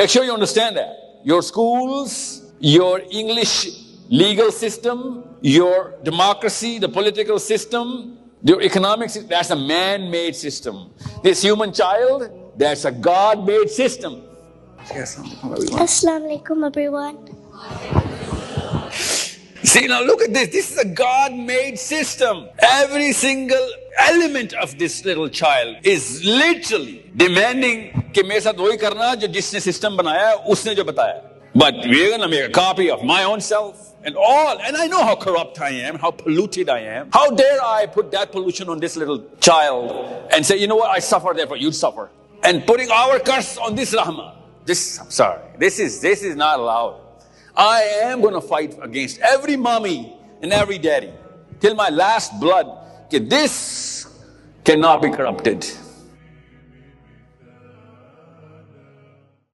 Make sure you understand that. Your schools, your English legal system, your democracy, the political system, your economic system, that's a man-made system. This human child, that's a God-made system. Assalamu alaikum, everyone. See, now look at this. This is a God-made system. Every single element of this little child is literally demanding कि मेरे साथ वही करना जो जिसने system बनाया है, उसने जो बताया. But we're going to make a copy of my own self and all. And I know how corrupt I am, how polluted I am. How dare I put that pollution on this little child and say, you know what, I suffer, therefore you suffer. And putting our curse on this Rahma. I'm sorry. This is not allowed. I am going to fight against every mommy and every daddy till my last blood. This cannot be corrupted.